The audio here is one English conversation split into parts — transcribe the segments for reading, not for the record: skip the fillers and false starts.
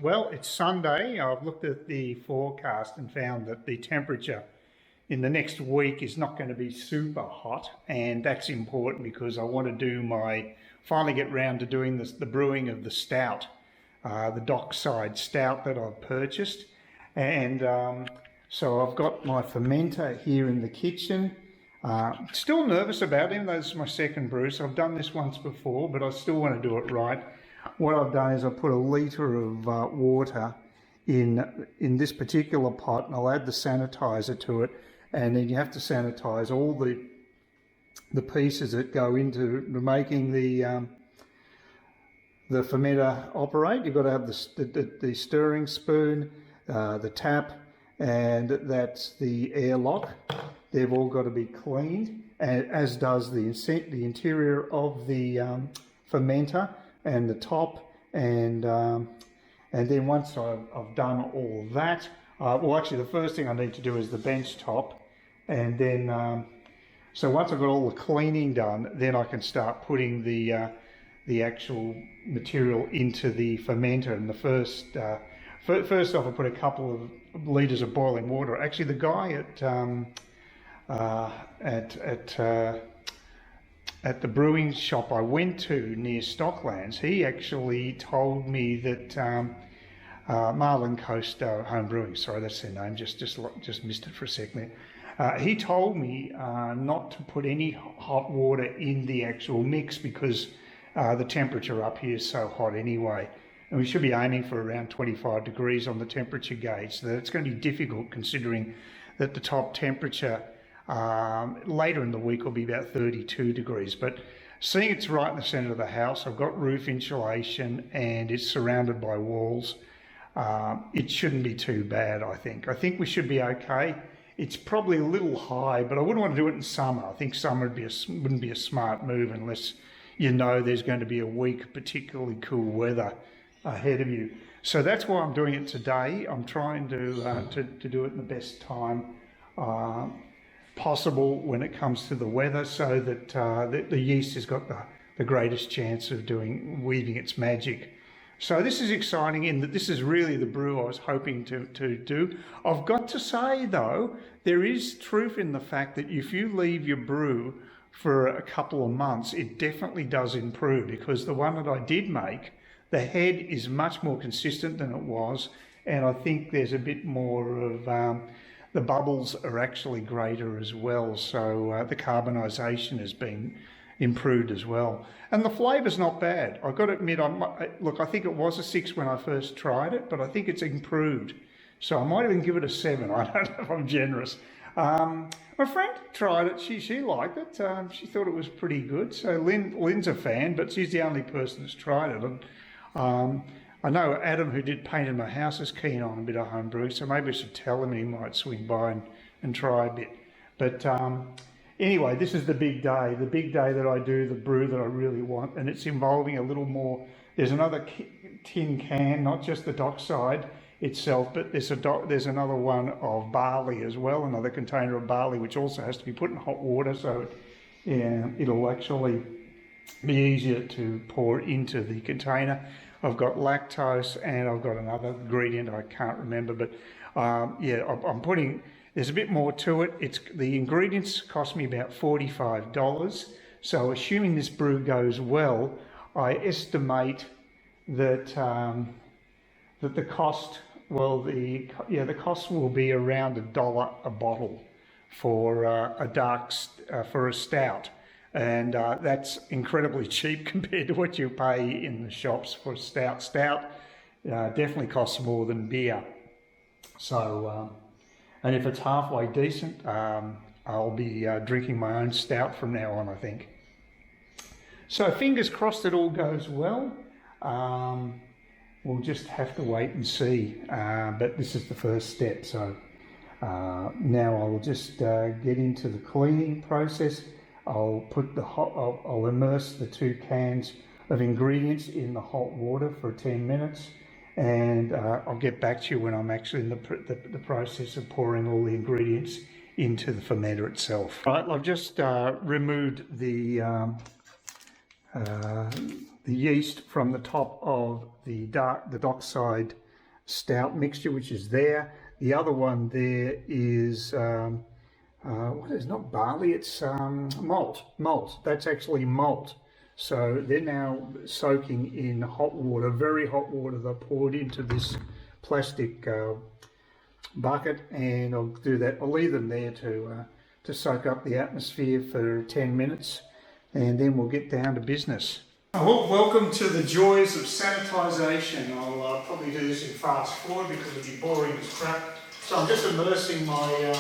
Well, it's Sunday. I've looked at the forecast and found that the temperature in the next week is not going to be super hot, and that's important because I want to finally get round to doing the brewing of the stout, the dockside stout that I've purchased. And so I've got my fermenter here in the kitchen. Still nervous about him. This is my second brew, so I've done this once before, but I still want to do it right. What I've done is I put a litre of water in this particular pot, and I'll add the sanitizer to it, and then you have to sanitize all the pieces that go into making the fermenter operate. You've got to have the stirring spoon, the tap, and that's the airlock. They've all got to be cleaned, as does the interior of the fermenter and the top, and then once I've done all that, well, actually the first thing I need to do is the bench top, and then so once I've got all the cleaning done, then I can start putting the actual material into the fermenter. And the first off, I put a couple of litres of boiling water. Actually, the guy at the brewing shop I went to near Stocklands, he actually told me that Marlin Coast Home Brewing, sorry, that's their name, just missed it for a second there. He told me not to put any hot water in the actual mix because the temperature up here is so hot anyway. And we should be aiming for around 25 degrees on the temperature gauge, so that it's going to be difficult considering that the top temperature later in the week will be about 32 degrees. But seeing it's right in the centre of the house, I've got roof insulation and it's surrounded by walls, it shouldn't be too bad, I think. I think we should be okay. It's probably a little high, but I wouldn't want to do it in summer. I think summer wouldn't be a smart move unless you know there's going to be a week of particularly cool weather ahead of you. So that's why I'm doing it today. I'm trying to do it in the best time possible when it comes to the weather, so that the yeast has got the greatest chance of weaving its magic. So this is exciting in that this is really the brew I was hoping to do. I've got to say though, there is truth in the fact that if you leave your brew for a couple of months, it definitely does improve, because the one that I did make, the head is much more consistent than it was, and I think there's a bit more of the bubbles are actually greater as well, so the carbonisation has been improved as well. And the flavour's not bad. I've got to admit, look, I think it was a 6 when I first tried it, but I think it's improved. So I might even give it a 7. I don't know if I'm generous. My friend tried it. She liked it. She thought it was pretty good. So Lynn's a fan, but she's the only person that's tried it. And I know Adam, who did paint in my house, is keen on a bit of home brew, so maybe I should tell him and he might swing by and try a bit. But anyway, this is the big day that I do the brew that I really want, and it's involving a little more. There's another tin can, not just the dockside itself, but there's another one of barley as well, another container of barley, which also has to be put in hot water, so it'll actually be easier to pour into the container. I've got lactose and I've got another ingredient I can't remember, but yeah, I'm putting, there's a bit more to it. The ingredients cost me about $45. So assuming this brew goes well, I estimate that that the cost, well, the cost will be around $1 a bottle for a stout. And that's incredibly cheap compared to what you pay in the shops for stout. Stout definitely costs more than beer. So, and if it's halfway decent, I'll be drinking my own stout from now on, I think. So fingers crossed it all goes well. We'll just have to wait and see. But this is the first step. So now I'll just get into the cleaning process. I'll immerse the 2 cans of ingredients in the hot water for 10 minutes, and I'll get back to you when I'm actually in the process of pouring all the ingredients into the fermenter itself. Right, I've just removed the yeast from the top of the dockside stout mixture, which is there. The other one there is what is not barley? It's malt. Malt. That's actually malt. So they're now soaking in hot water, very hot water. They're poured into this plastic bucket, and I'll do that. I'll leave them there to soak up the atmosphere for 10 minutes, and then we'll get down to business. Well, welcome to the joys of sanitisation. I'll probably do this in fast forward because it'll be boring as crap. So I'm just immersing my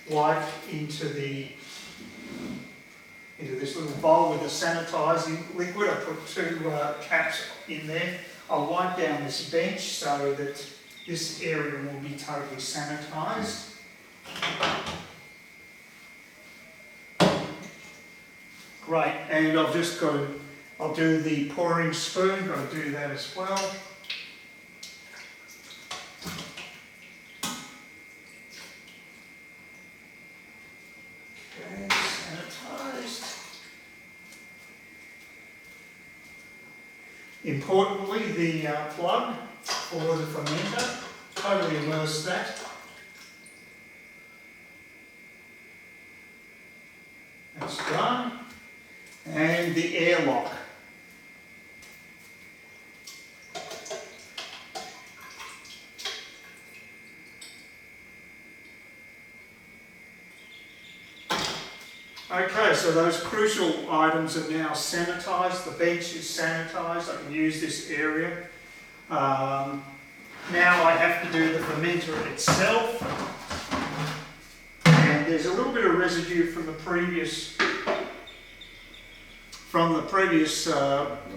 wife into this little bowl with a sanitising liquid. I put 2 caps in there. I'll wipe down this bench so that this area will be totally sanitised. Great, and I'll do the pouring spoon, got to do that as well. Okay, sanitised. Importantly, the plug for the fermenter, totally immerse that. That's done. And the airlock. Okay, so those crucial items are now sanitised. The bench is sanitised. I can use this area. Now I have to do the fermenter itself. And there's a little bit of residue from the previous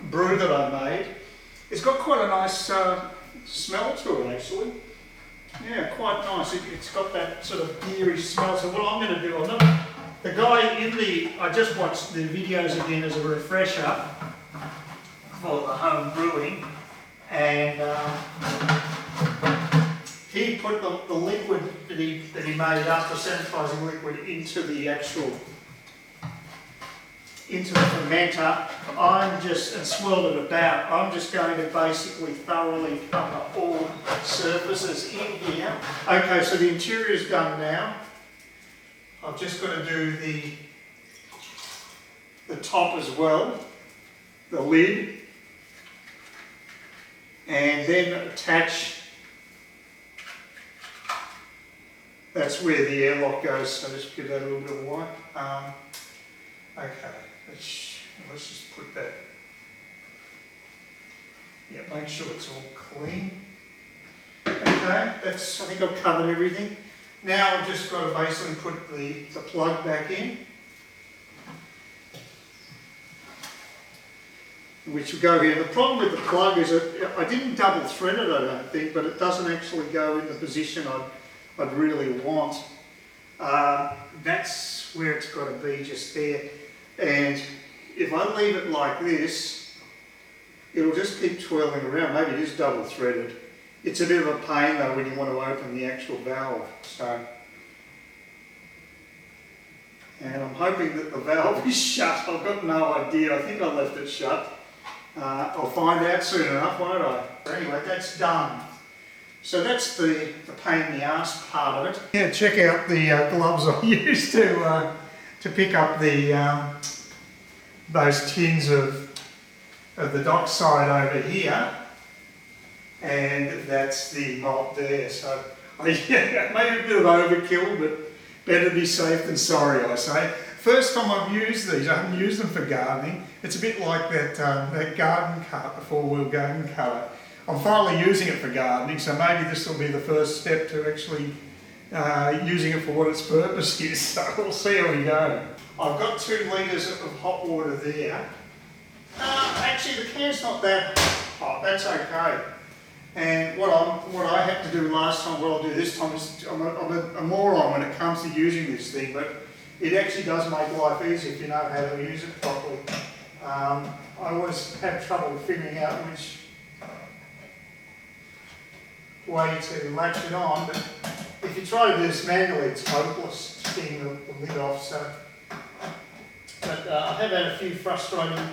brew that I made. It's got quite a nice smell to it, actually. Yeah, quite nice. It's got that sort of beery smell. So what I'm going to do, I just watched the videos again as a refresher for the home brewing, and he put the liquid that he made up, the sanitising liquid, into the fermenter. And swirled it about. I'm just going to basically thoroughly cover all surfaces in here. Okay, so the interior is done now. I've just got to do the top as well, the lid, and then attach. That's where the airlock goes, so just give that a little bit of wipe. Okay, let's just put that. Yeah, make sure it's all clean. Okay, I think I've covered everything. Now I've just got to basically put the plug back in, which will go here. The problem with the plug is I didn't double thread it, I don't think, but it doesn't actually go in the position I'd really want. That's where it's got to be, just there. And if I leave it like this, it'll just keep twirling around. Maybe it is double threaded. It's a bit of a pain though when you want to open the actual valve. And I'm hoping that the valve is shut. I've got no idea. I think I left it shut. I'll find out soon enough, won't I? Anyway, that's done. So that's the pain in the arse part of it. Yeah, check out the gloves I used to pick up those tins of the dockside over here. And that's the malt there. So yeah, maybe a bit of overkill, but better be safe than sorry, I say. First time I've used these, I haven't used them for gardening. It's a bit like that garden cart, the 4-wheel garden cart. I'm finally using it for gardening, so maybe this will be the first step to actually using it for what its purpose is. So we'll see how we go. I've got 2 litres of hot water there. Actually, the can's not that hot. That's okay. And what I had to do last time, what I'll do this time is, I'm a moron when it comes to using this thing, but it actually does make life easy if you know how to use it properly. I always have trouble figuring out which way to latch it on, but if you try to do this manually, it's hopeless getting the lid off. So, but I have had a few frustrating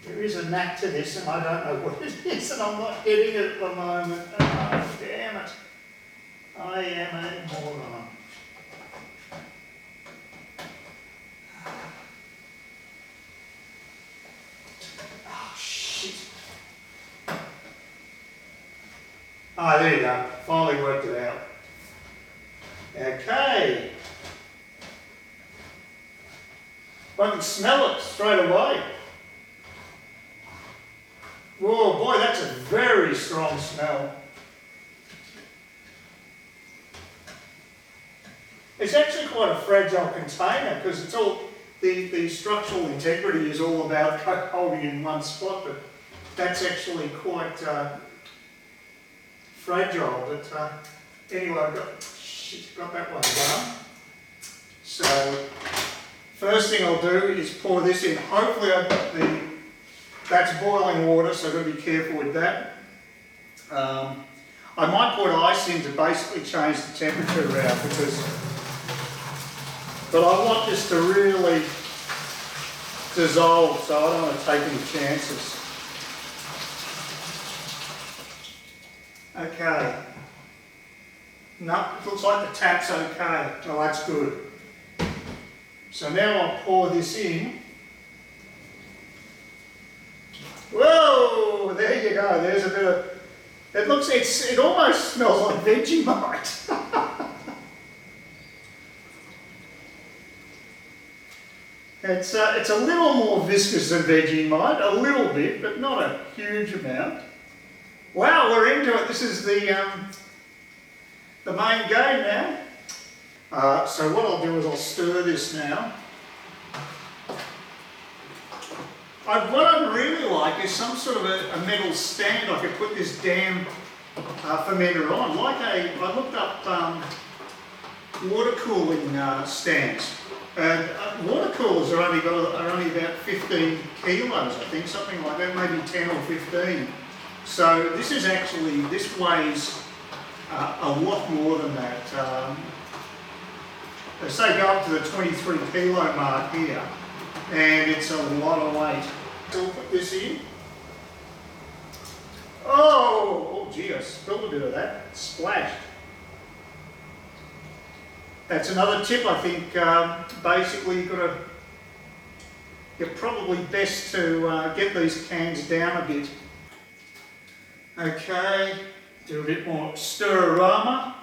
There is a knack to this, and I don't know what it is, and I'm not getting it at the moment. Oh, damn it. I am a moron. Oh, shit. Ah, there you go. Finally worked it out. Okay. I can smell it straight away. Whoa, boy, that's a very strong smell. It's actually quite a fragile container because it's all, the structural integrity is all about holding in one spot, but that's actually quite fragile. But anyway, I've got that one done. So, first thing I'll do is pour this in. Hopefully I've got that's boiling water, so I've got to be careful with that. I might put ice in to basically change the temperature around but I want this to really dissolve, so I don't want to take any chances. Okay. No, it looks like the tap's okay. Oh, that's good. So now I'll pour this in. Whoa! There you go. There's a bit of. It almost smells like Vegemite. It's a little more viscous than Vegemite, a little bit, but not a huge amount. Wow, we're into it. This is the main game now. So what I'll do is I'll stir this now. What I'd really like is some sort of a metal stand I could put this damn fermenter on. I looked up water cooling stands. And water coolers are only about 15 kilos, I think, something like that, maybe 10 or 15. So this weighs a lot more than that. They say go up to the 23 kilo mark here, and it's a lot of weight. So we'll put this in. Oh gee, I spilled a bit of that. It splashed. That's another tip, I think. Basically, you're probably best to get these cans down a bit. Okay, do a bit more stir-aroma.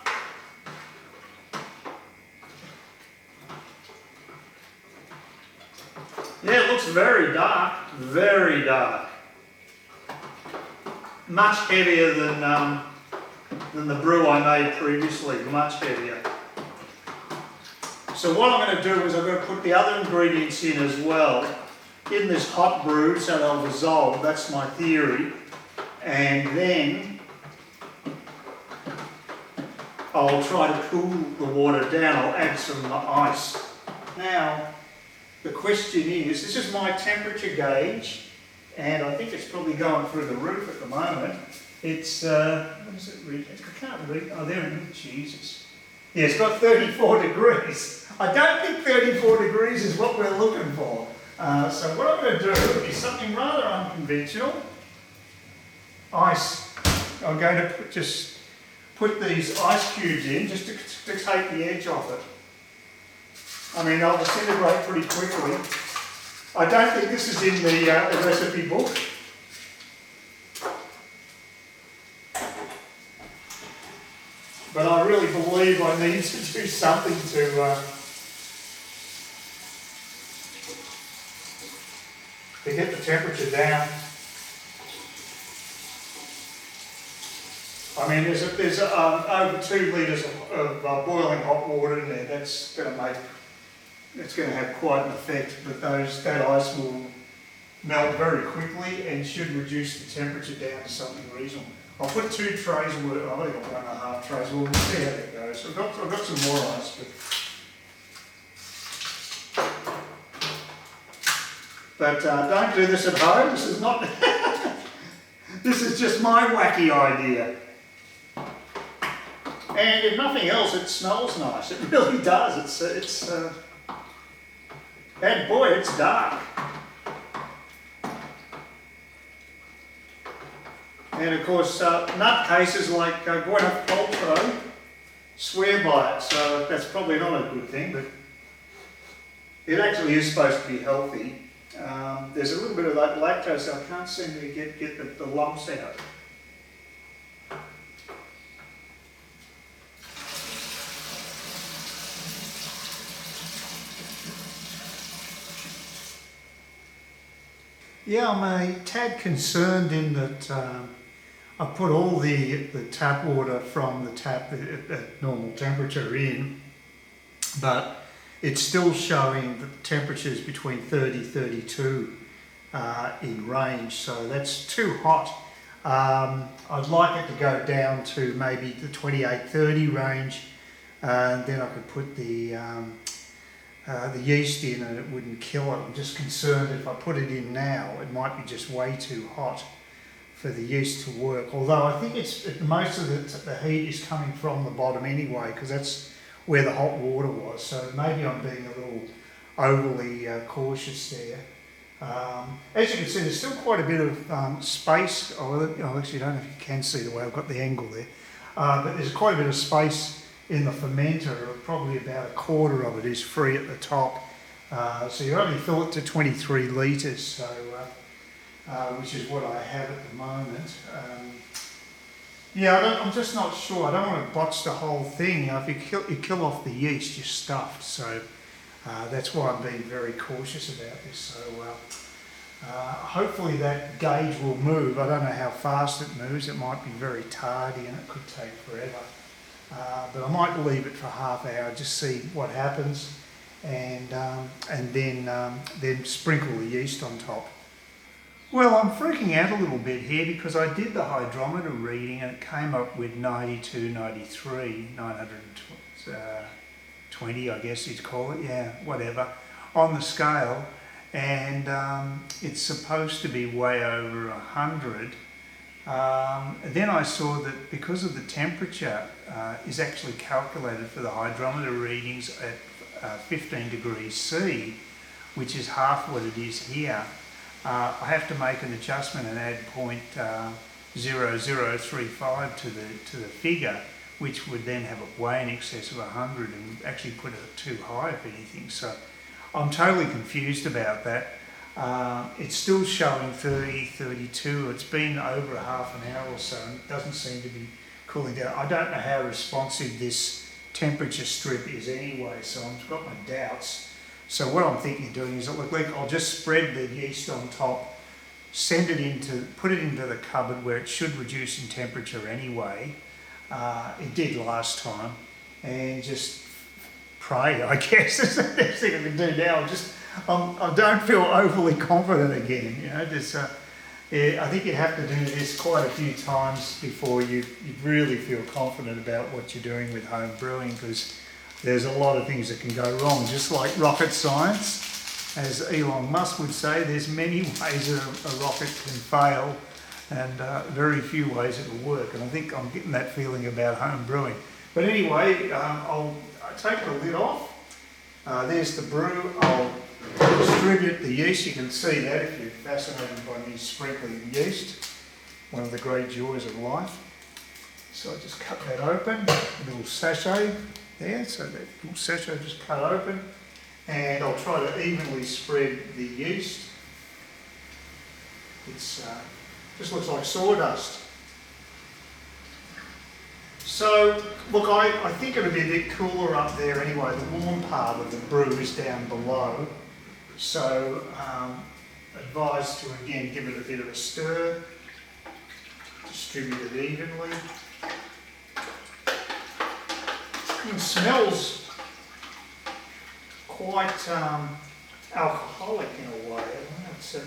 Yeah, it looks very dark, very dark. Much heavier than the brew I made previously, much heavier. So what I'm going to do is I'm going to put the other ingredients in as well in this hot brew so they'll dissolve. That's my theory. And then I'll try to cool the water down. I'll add some ice. Now, the question is, this is my temperature gauge, and I think it's probably going through the roof at the moment. It's, what does it read? I can't read. Oh, there it is. Jesus. Yeah, it's got 34 degrees. I don't think 34 degrees is what we're looking for. So what I'm going to do is something rather unconventional. Ice. I'm going to just put these ice cubes in just to take the edge off it. I mean, they'll disintegrate pretty quickly. I don't think this is in the recipe book. But I really believe I need to do something to get the temperature down. I mean, there's over 2 litres of boiling hot water in there. That's going to have quite an effect. But that ice will melt very quickly and should reduce the temperature down to something reasonable. I'll put 2 trays worth. I've only got 1.5 trays. We'll see how that goes. I've got some more ice, but don't do this at home. This is not. This is just my wacky idea. And if nothing else, it smells nice. It really does. And boy, it's dark. And of course, nutcases like Gwyneth Paltrow swear by it, so that's probably not a good thing, but it actually is supposed to be healthy. There's a little bit of that lactose, so I can't seem to get the lumps out. Yeah, I'm a tad concerned in that I put all the tap water from the tap at normal temperature in, but it's still showing the temperatures between 30-32 in range, so that's too hot. I'd like it to go down to maybe the 28-30 range, and then I could put the yeast in and it wouldn't kill it. I'm just concerned if I put it in now, it might be just way too hot for the yeast to work. Although I think most of the heat is coming from the bottom anyway, because that's where the hot water was. So maybe I'm being a little overly cautious there. As you can see, there's still quite a bit of space. Actually, I don't know if you can see the way I've got the angle there. But there's quite a bit of space in the fermenter. Probably about a quarter of it is free at the top. So you only fill it to 23 litres, so, which is what I have at the moment. Yeah, I'm just not sure. I don't want to botch the whole thing. If you kill off the yeast, you're stuffed. So that's why I'm being very cautious about this. So hopefully that gauge will move. I don't know how fast it moves. It might be very tardy and it could take forever. But I might leave it for half hour, just see what happens, and then sprinkle the yeast on top. Well, I'm freaking out a little bit here because I did the hydrometer reading and it came up with 92, 93, 920, I guess you'd call it, yeah, whatever, on the scale, and it's supposed to be way over 100. Then I saw that because of the temperature is actually calculated for the hydrometer readings at 15 degrees C, which is half what it is here, I have to make an adjustment and add 0.0035 to the figure, which would then have it way in excess of 100 and actually put it too high if anything. So I'm totally confused about that. It's still showing 30, 32. It's been over a half an hour or so and it doesn't seem to be cooling down. I don't know how responsive this temperature strip is anyway, so I've got my doubts. So what I'm thinking of doing is, look, I'll just spread the yeast on top, put it into the cupboard where it should reduce in temperature anyway. It did last time, and just pray, I guess. That's the next thing I can do now. I don't feel overly confident again. You know, I think you have to do this quite a few times before you really feel confident about what you're doing with home brewing, because there's a lot of things that can go wrong. Just like rocket science, as Elon Musk would say, there's many ways that a rocket can fail and very few ways it'll work. And I think I'm getting that feeling about home brewing. But anyway, I'll take the lid off. There's the brew. I'll distribute the yeast. You can see that if you're fascinated by me sprinkling yeast, one of the great joys of life. So I just cut that open, a little sachet there, so that little sachet just cut open, and I'll try to evenly spread the yeast. It's just looks like sawdust. So, look, I think it'll be a bit cooler up there anyway. The warm part of the brew is down below. So, advised to again give it a bit of a stir, distribute it evenly. It smells quite alcoholic in a way. It's a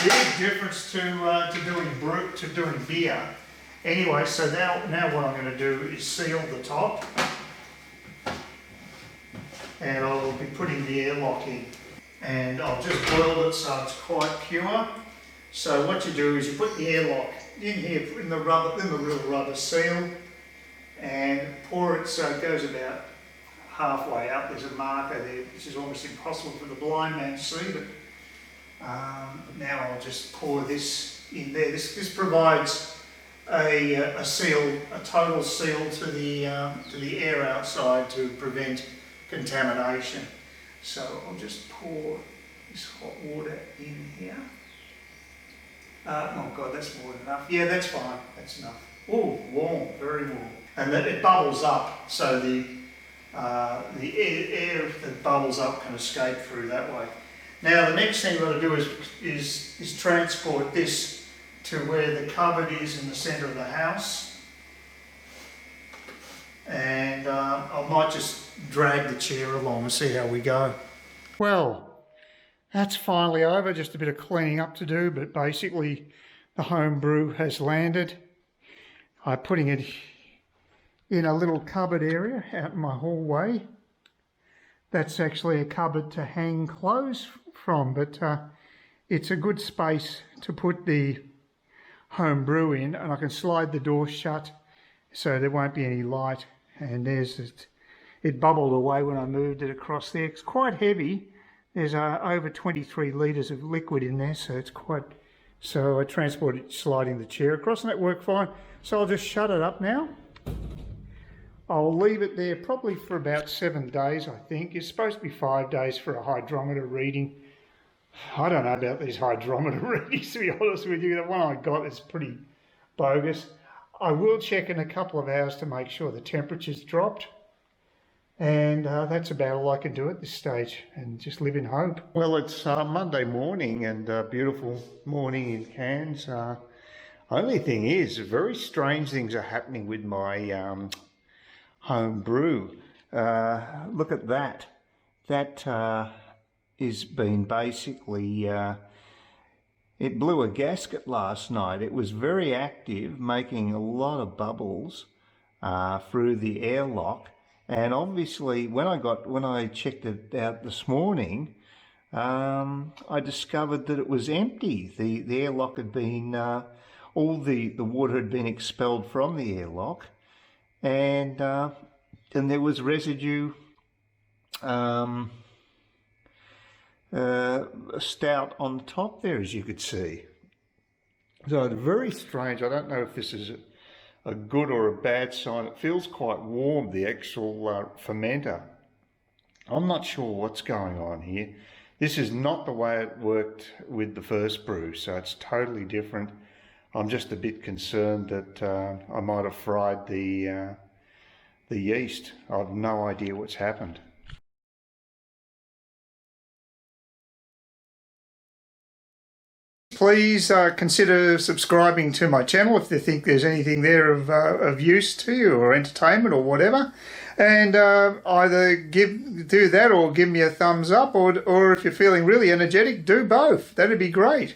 big difference to doing beer. Anyway, so now what I'm going to do is seal the top, and I'll be putting the airlock in, and I'll just boil it so it's quite pure. So what you do is you put the airlock in here, in the real rubber seal, and pour it so it goes about halfway up. There's a marker there, which is almost impossible for the blind man to see, but Now I'll just pour this in there. This provides a seal, a total seal to the air outside to prevent contamination. So I'll just pour this hot water in here. Oh God, that's more than enough. Yeah, that's fine. That's enough. Oh, warm, very warm. And that it bubbles up, so the air that bubbles up can escape through that way. Now the next thing we've got to do is transport this to where the cupboard is in the centre of the house. And I might just drag the chair along and see how we go. Well, that's finally over. Just a bit of cleaning up to do, but basically the home brew has landed. I'm putting it in a little cupboard area out in my hallway. That's actually a cupboard to hang clothes from, but it's a good space to put the home brew in, and I can slide the door shut so there won't be any light. And there's it bubbled away when I moved it across there. It's quite heavy. There's over 23 litres of liquid in there, so it's quite... So I transported sliding the chair across, and that worked fine. So I'll just shut it up now. I'll leave it there probably for about 7 days, I think. It's supposed to be 5 days for a hydrometer reading. I don't know about these hydrometer readings, to be honest with you. The one I got is pretty bogus. I will check in a couple of hours to make sure the temperature's dropped. And that's about all I can do at this stage, and just live in hope. Well, it's Monday morning, and a beautiful morning in Cairns. Only thing is, very strange things are happening with my home brew. Look at that. That is been basically... it blew a gasket last night. It was very active, making a lot of bubbles through the airlock. And obviously, when I checked it out this morning, I discovered that it was empty. The airlock had been, all the water had been expelled from the airlock, and there was residue, stout on the top there, as you could see. So it's very strange. I don't know if this is a good or a bad sign. It feels quite warm, the actual fermenter. I'm not sure what's going on here. This is not the way it worked with the first brew, so it's totally different. I'm just a bit concerned that I might have fried the yeast. I've no idea what's happened. Please consider subscribing to my channel if you think there's anything there of use to you, or entertainment or whatever. And either do that or give me a thumbs up, or if you're feeling really energetic, do both. That'd be great.